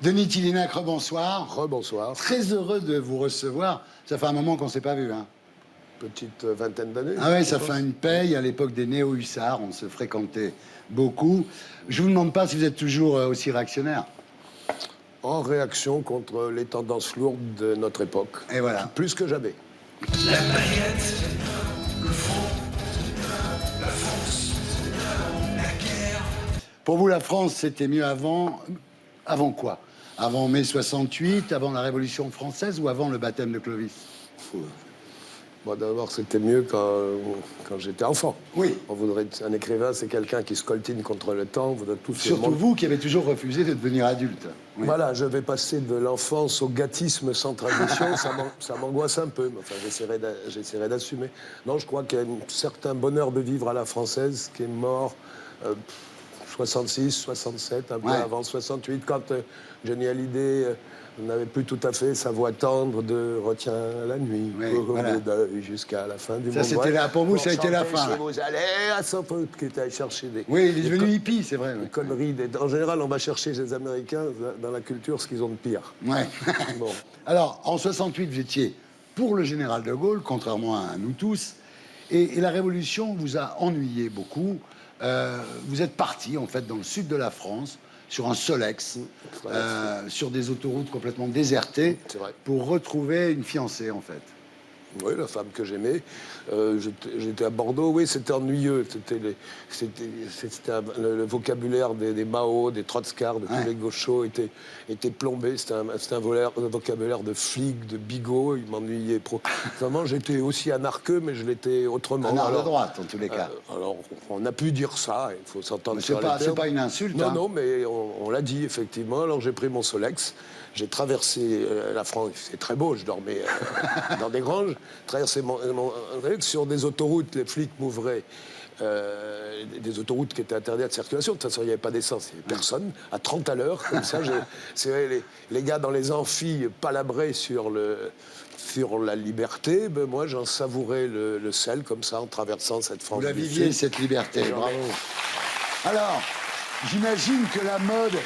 Denis Tillinac, rebonsoir. Rebonsoir. Très heureux de vous recevoir. Ça fait un moment qu'on ne s'est pas vu, hein. Petite vingtaine d'années. Ah oui, ça fait une paye. À l'époque des néo-hussards, on se fréquentait beaucoup. Je vous demande pas si vous êtes toujours aussi réactionnaire. En réaction contre les tendances lourdes de notre époque. Et voilà. Plus que jamais. La paillette, le front, la France, la guerre. Pour vous, la France, c'était mieux avant. Avant quoi? Avant mai 68, avant la Révolution française ou avant le baptême de Clovis? Bon, d'abord, c'était mieux quand j'étais enfant. Oui. On voudrait, un écrivain, c'est quelqu'un qui se coltine contre le temps. On voudrait tous Surtout vous qui avez toujours refusé de devenir adulte. Oui. Voilà, je vais passer de l'enfance au gâtisme sans tradition. Ça m'angoisse un peu, mais enfin, j'essaierai d'assumer. Non, je crois qu'il y a un certain bonheur de vivre à la française qui est mort 66, 67, un peu avant 68, quand Johnny Hallyday n'avait plus tout à fait sa voix tendre de « Retiens la nuit, voilà. jusqu'à la fin du monde ». Ça, c'était là, pour vous, ça a été la fin. Chez vous allez à son pote qui était allé chercher des... Oui, il est devenu hippie, c'est vrai. Des conneries. En général, on va chercher chez les Américains, dans la culture, ce qu'ils ont de pire. Ouais. Bon. Alors, en 68, vous étiez pour le général de Gaulle, contrairement à nous tous. Et la Révolution vous a ennuyé beaucoup. Vous êtes parti, en fait, dans le sud de la France, sur un Solex, sur des autoroutes complètement désertées, pour retrouver une fiancée, en fait. Oui, la femme que j'aimais. J'étais à Bordeaux, oui, c'était ennuyeux. Le vocabulaire des Mao, des Trotskar, de tous les gauchos était plombé. C'était un vocabulaire de flic, de bigot. Il m'ennuyait. Vraiment, j'étais aussi anarcheux, mais je l'étais autrement. Un de droite, en tous les cas. Alors, on a pu dire ça, il faut s'entendre sur les termes. C'est pas une insulte. Non, hein. non, mais on l'a dit, effectivement. Alors, j'ai pris mon Solex. J'ai traversé la France, c'est très beau, je dormais dans des granges, traversé mon sur des autoroutes, les flics m'ouvraient, des autoroutes qui étaient interdites de circulation, de toute façon il n'y avait pas d'essence, il n'y avait personne, à 30 à l'heure, comme ça, c'est vrai, les gars dans les amphis palabraient sur la liberté, ben moi j'en savourais le sel, comme ça, en traversant cette France. Vous la viviez, cette liberté, bravo. Alors, j'imagine que la mode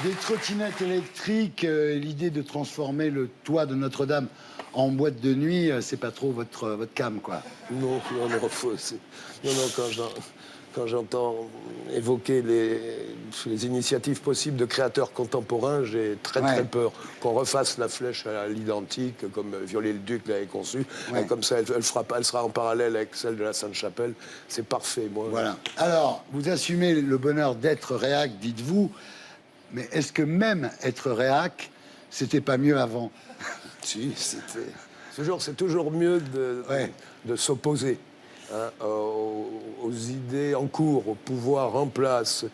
des trottinettes électriques, l'idée de transformer le toit de Notre-Dame en boîte de nuit, c'est pas trop votre cam, quoi. Non, quand j'entends évoquer les initiatives possibles de créateurs contemporains, j'ai très peur qu'on refasse la flèche à l'identique, comme Viollet-le-Duc l'avait conçu. Et comme ça, elle sera en parallèle avec celle de la Sainte-Chapelle. C'est parfait, moi. Voilà. Alors, vous assumez le bonheur d'être réac, dites-vous. Mais est-ce que même être réac, c'était pas mieux avant? Si, c'est toujours mieux de s'opposer aux idées en cours, au pouvoir en place,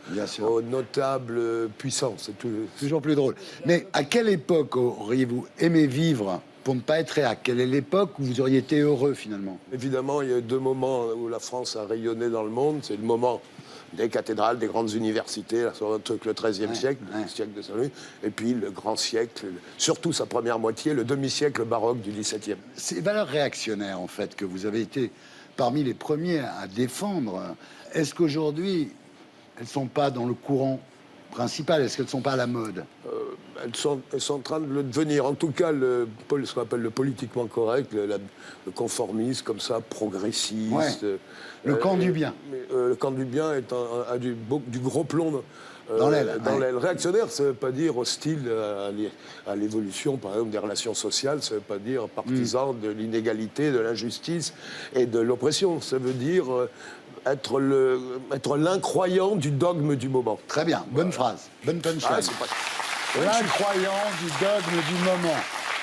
aux notables puissants. C'est toujours plus drôle. Mais à quelle époque auriez-vous aimé vivre pour ne pas être réac? Quelle est l'époque où vous auriez été heureux, finalement? Évidemment, il y a eu deux moments où la France a rayonné dans le monde. C'est le moment des cathédrales, des grandes universités, là, sur le XIIIe siècle, le siècle de Saint-Louis, et puis le grand siècle, surtout sa première moitié, le demi-siècle baroque du XVIIe. Ces valeurs réactionnaires, en fait, que vous avez été parmi les premiers à défendre, est-ce qu'aujourd'hui, elles ne sont pas dans le courant principal? Est-ce qu'elles ne sont pas à la mode? Elles sont en train de le devenir. En tout cas, ce qu'on appelle le politiquement correct, le conformisme, comme ça, progressiste. Le camp du bien. Le camp du bien a du gros plomb dans l'aile. Réactionnaire, ça ne veut pas dire hostile à l'évolution, par exemple, des relations sociales. Ça ne veut pas dire partisan de l'inégalité, de l'injustice et de l'oppression. Ça veut dire être l'incroyant du dogme du moment. Très bien, bonne phrase, bonne punchline. L'incroyant du dogme du moment.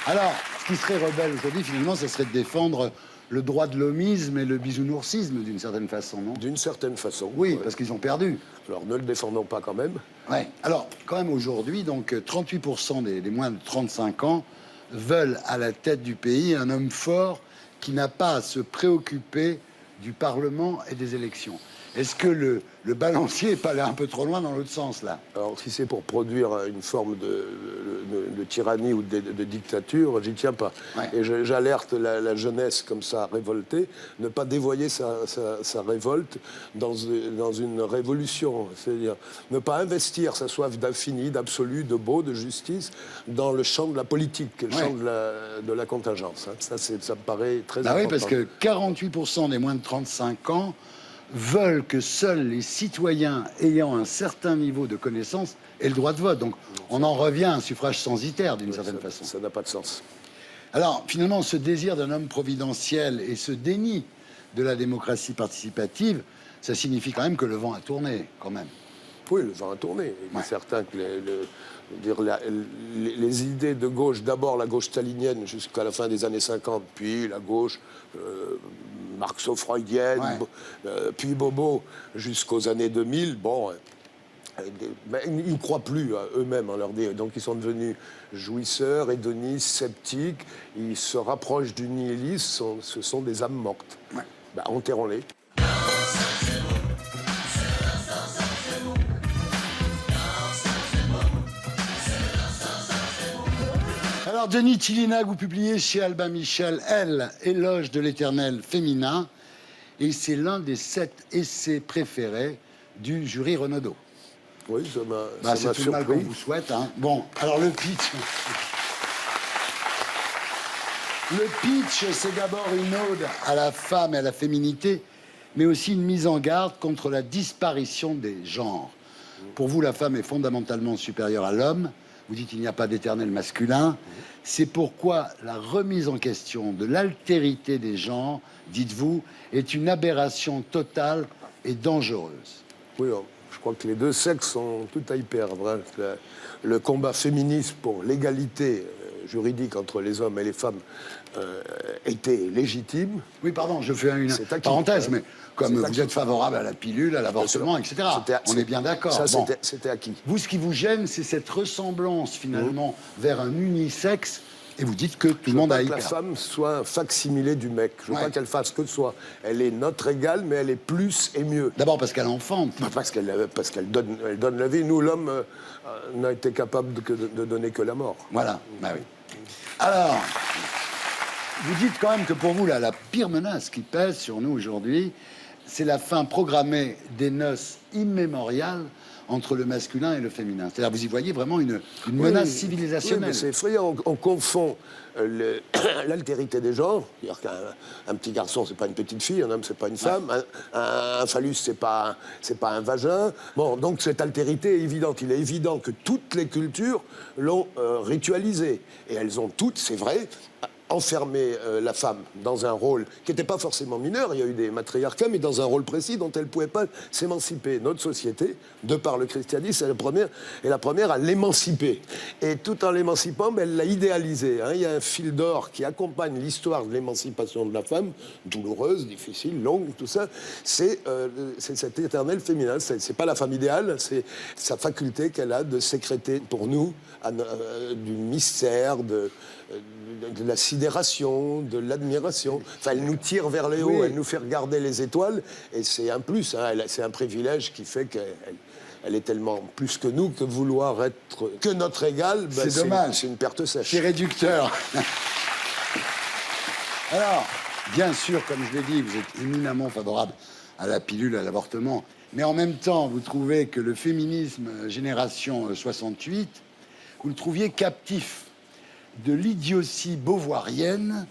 Alors, ce qui serait rebelle aujourd'hui, finalement, ça serait de défendre le droit de l'homisme et le bisounoursisme, d'une certaine façon, non? D'une certaine façon. Oui, parce qu'ils ont perdu. Alors, ne le défendons pas quand même. Oui. Alors, quand même, aujourd'hui, donc, 38% des moins de 35 ans veulent à la tête du pays un homme fort qui n'a pas à se préoccuper du Parlement et des élections. Est-ce que le balancier n'est pas allé un peu trop loin dans l'autre sens, là? Alors, si c'est pour produire une forme de tyrannie ou de dictature, j'y tiens pas. Ouais. Et j'alerte la jeunesse comme ça révoltée, ne pas dévoyer sa révolte dans une révolution. C'est-à-dire ne pas investir sa soif d'infini, d'absolu, de beau, de justice dans le champ de la politique, le champ de la contingence. Hein. Ça me paraît très important. Oui, parce que 48% des moins de 35 ans veulent que seuls les citoyens ayant un certain niveau de connaissance aient le droit de vote. Donc on en revient à un suffrage censitaire d'une certaine façon. Ça n'a pas de sens. Alors finalement, ce désir d'un homme providentiel et ce déni de la démocratie participative, ça signifie quand même que le vent a tourné, quand même. Oui, le vent a tourné. Il est certain que les idées de gauche, d'abord la gauche stalinienne jusqu'à la fin des années 50, puis la gauche marxo-freudienne, puis Bobo jusqu'aux années 2000, bon, ils ne croient plus à eux-mêmes en leur dire. Donc ils sont devenus jouisseurs, hédonistes, sceptiques, ils se rapprochent du nihilisme, ce sont des âmes mortes. Ouais. Ben, enterrons-les. Alors, Denis Tillinac, vous publiez chez Albin Michel, Elle, éloge de l'éternel féminin, et c'est l'un des 7 essais préférés du jury Renaudot. Oui, ça m'a C'est tout le mal qu'on surpris. vous souhaite. Hein. Bon, alors le pitch. Le pitch, c'est d'abord une ode à la femme et à la féminité, mais aussi une mise en garde contre la disparition des genres. Pour vous, la femme est fondamentalement supérieure à l'homme. Vous dites qu'il n'y a pas d'éternel masculin. C'est pourquoi la remise en question de l'altérité des genres, dites-vous, est une aberration totale et dangereuse. Oui, je crois que les deux sexes sont tout à y perdre. Hein. Le combat féministe pour l'égalité juridique entre les hommes et les femmes était légitime. Oui, pardon, je fais une C'est acquis. parenthèse, mais comme C'est vous acquis. êtes favorable à la pilule, à l'avortement, etc., on est bien d'accord. Ça, Bon. c'était acquis. Vous, ce qui vous gêne, c'est cette ressemblance, finalement, vers un unisexe, et vous dites que tout le monde a Je y veux pas que la perdre. femme soit un facsimilé du mec. Je veux Ouais. pas qu'elle fasse que de soi. Elle est notre égale, mais elle est plus et mieux. D'abord parce qu'elle enfante. Parce qu'elle donne la vie. Nous, l'homme, n'a été capable de donner que la mort. Voilà, bah oui. Alors, vous dites quand même que pour vous, là, la pire menace qui pèse sur nous aujourd'hui, c'est la fin programmée des noces immémoriales entre le masculin et le féminin. C'est-à-dire, vous y voyez vraiment une menace Oui, civilisationnelle. mais c'est effrayant. On confond l'altérité des genres. C'est-à-dire qu'un petit garçon, c'est pas une petite fille, un homme, c'est pas une femme, un phallus, c'est pas un vagin. Bon, donc cette altérité est évidente. Il est évident que toutes les cultures l'ont ritualisée. Et elles ont toutes, c'est vrai, enfermé la femme dans un rôle qui n'était pas forcément mineur, il y a eu des matriarcats, mais dans un rôle précis dont elle ne pouvait pas s'émanciper. Notre société, de par le christianisme, est la première à l'émanciper. Et tout en l'émancipant, elle l'a idéalisé. Hein. Il y a un fil d'or qui accompagne l'histoire de l'émancipation de la femme, douloureuse, difficile, longue, tout ça. C'est cet éternel féminin. C'est pas la femme idéale, c'est sa faculté qu'elle a de sécréter pour nous du mystère, de la sidération, de l'admiration. Enfin, elle nous tire vers les hauts, elle nous fait regarder les étoiles, et c'est un plus, hein, c'est un privilège qui fait qu'elle est tellement plus que nous que vouloir être que notre égal, C'est dommage. C'est une perte sèche. C'est réducteur. Alors, bien sûr, comme je l'ai dit, vous êtes éminemment favorable à la pilule, à l'avortement, mais en même temps, vous trouvez que le féminisme génération 68, vous le trouviez captif de l'idiotie beauvoirienne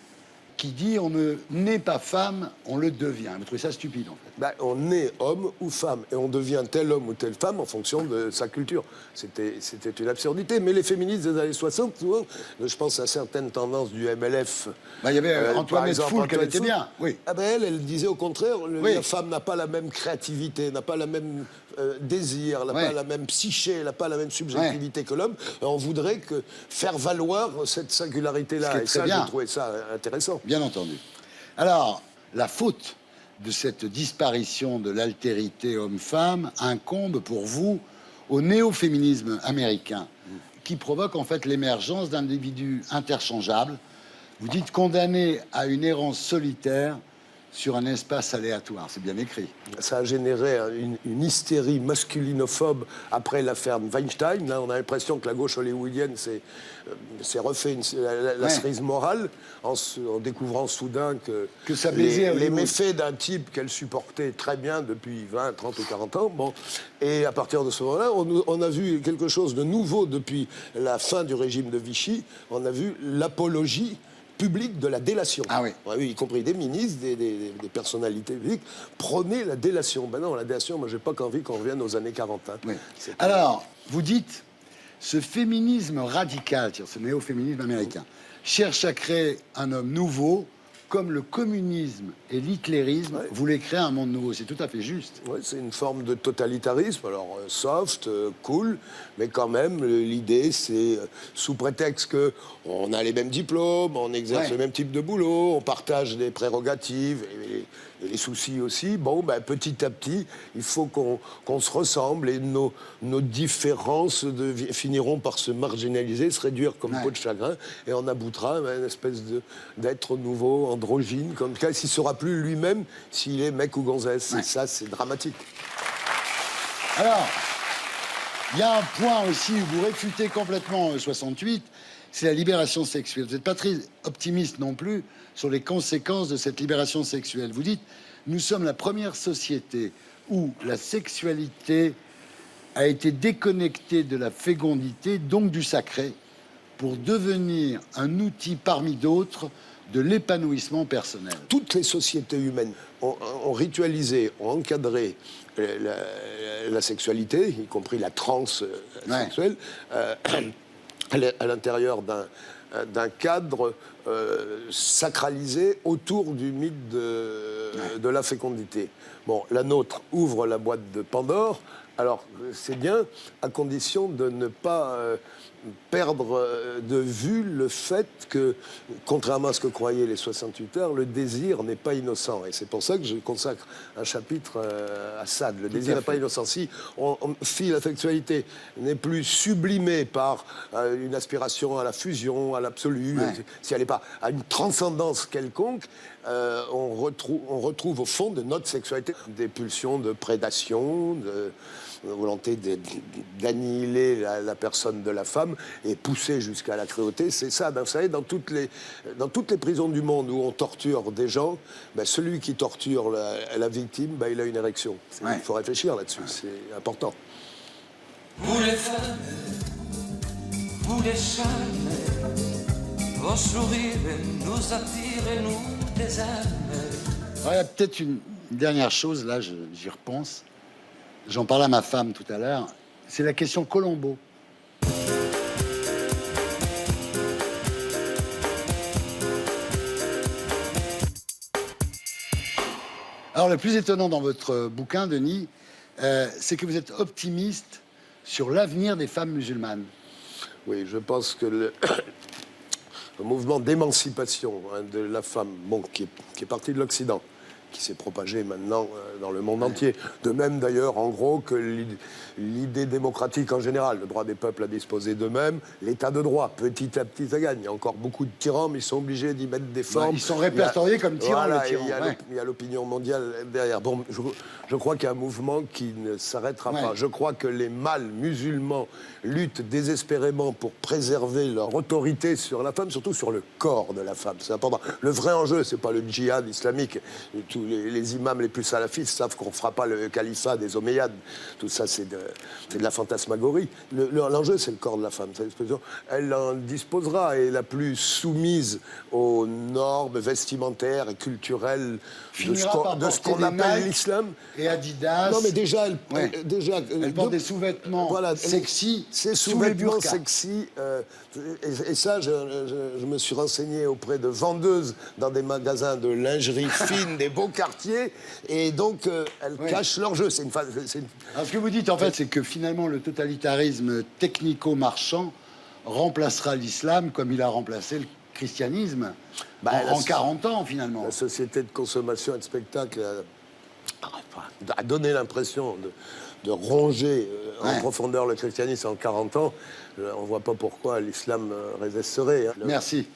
qui dit on ne naît pas femme, on le devient. Vous trouvez ça stupide, en fait? On est homme ou femme, et on devient tel homme ou telle femme en fonction de sa culture. C'était une absurdité. Mais les féministes des années 60, souvent, je pense à certaines tendances du MLF. Il y avait par Antoinette exemple, Foul, qu'elle Antoinette était Foul. bien. Oui. Ah ben elle disait au contraire, Oui. la femme n'a pas la même créativité, n'a pas la même désir, n'a pas la même psyché, n'a pas la même subjectivité que l'homme. On voudrait faire valoir cette singularité-là. Ce qui est Et très ça, bien. j'ai trouvé ça intéressant. Bien entendu. Alors, la faute de cette disparition de l'altérité homme-femme incombe pour vous au néo-féminisme américain, qui provoque en fait l'émergence d'individus interchangeables. Vous dites condamnés à une errance solitaire sur un espace aléatoire. C'est bien écrit. Ça a généré une hystérie masculinophobe après l'affaire Weinstein. Là, on a l'impression que la gauche hollywoodienne s'est refait la cerise morale en découvrant soudain Que ça plaisait à les Hollywood. méfaits d'un type qu'elle supportait très bien depuis 20, 30 ou 40 ans. Bon. Et à partir de ce moment-là, on a vu quelque chose de nouveau depuis la fin du régime de Vichy. On a vu l'apologie public de la délation. Ah oui. Ouais, oui, y compris des ministres, des personnalités publiques, prônaient la délation. Ben non, la délation, moi, j'ai pas qu'envie qu'on revienne aux années 40. Hein. Oui. Alors, vous dites, ce féminisme radical, c'est-à-dire ce néo-féminisme américain, cherche à créer un homme nouveau, comme le communisme et l'hitlérisme voulaient créer un monde nouveau. C'est tout à fait juste. Ouais, c'est une forme de totalitarisme, alors soft, cool, mais quand même, l'idée, c'est sous prétexte qu'on a les mêmes diplômes, on exerce le même type de boulot, on partage des prérogatives et les soucis aussi. Bon, ben, petit à petit, il faut qu'on se ressemble et nos différences finiront par se marginaliser, se réduire comme peau de chagrin, et on aboutira à une espèce d'être nouveau, androgyne, comme cas, s'il ne sera plus lui-même s'il est mec ou gonzesse. Et ça, c'est dramatique. Alors, il y a un point aussi où vous réfutez complètement 68, c'est la libération sexuelle. Vous n'êtes pas très optimiste non plus sur les conséquences de cette libération sexuelle. Vous dites, nous sommes la première société où la sexualité a été déconnectée de la fécondité, donc du sacré, pour devenir un outil parmi d'autres de l'épanouissement personnel. Toutes les sociétés humaines ont ritualisé, ont encadré la sexualité, y compris la transe sexuelle, à l'intérieur d'un cadre sacralisé autour du mythe de la fécondité. Bon, la nôtre ouvre la boîte de Pandore. Alors, c'est bien, à condition de ne pas perdre de vue le fait que, contrairement à ce que croyaient les 68 heures, le désir n'est pas innocent. Et c'est pour ça que je consacre un chapitre à Sade. Le désir n'est pas innocent. Si la sexualité n'est plus sublimée par une aspiration à la fusion, à l'absolu, si elle n'est pas à une transcendance quelconque, on retrouve au fond de notre sexualité des pulsions de prédation, de volonté d'annihiler la personne de la femme et pousser jusqu'à la cruauté. C'est ça, ben, vous savez, dans toutes les prisons du monde où on torture des gens, ben, celui qui torture la victime, ben, il a une érection. Il faut réfléchir là-dessus, c'est important. Vous les femmes, vous les charmes, vos sourires nous attirent et nous désarment. Alors, il y a peut-être une dernière chose, là, j'y repense. J'en parlais à ma femme tout à l'heure. C'est la question Colombo. Alors, le plus étonnant dans votre bouquin, Denis, c'est que vous êtes optimiste sur l'avenir des femmes musulmanes. Oui, je pense que le mouvement d'émancipation de la femme, bon, qui est parti de l'Occident, qui s'est propagé maintenant dans le monde entier. De même, d'ailleurs, en gros, que l'idée démocratique en général, le droit des peuples à disposer d'eux-mêmes, l'état de droit, petit à petit, ça gagne. Il y a encore beaucoup de tyrans, mais ils sont obligés d'y mettre des formes. Ils sont répertoriés comme tyrans, voilà, les tyrans. Il y a l'opinion mondiale derrière. Bon, je crois qu'il y a un mouvement qui ne s'arrêtera pas. Je crois que les mâles musulmans luttent désespérément pour préserver leur autorité sur la femme, surtout sur le corps de la femme. C'est important. Le vrai enjeu, c'est pas le djihad islamique. Tous les imams les plus salafistes savent qu'on ne fera pas le califat des Omeyyades. Tout ça, c'est de la fantasmagorie. L'enjeu, c'est le corps de la femme. Elle en disposera et la plus soumise aux normes vestimentaires et culturelles de ce qu'on appelle l'islam. Et Adidas. Non, mais déjà, elle porte des sous-vêtements sexy. Ces sous-vêtements sexy. Et ça, je me suis renseigné auprès de vendeuses dans des magasins de lingerie fine, des beaux quartiers. Et donc, elles cachent leur jeu. Alors, ce que vous dites, en fait, c'est que finalement, le totalitarisme technico-marchand remplacera l'islam comme il a remplacé le christianisme en 40 ans, finalement. La société de consommation et de spectacle a donné l'impression de ronger en profondeur le christianisme en 40 ans. On ne voit pas pourquoi l'islam résisterait. Merci.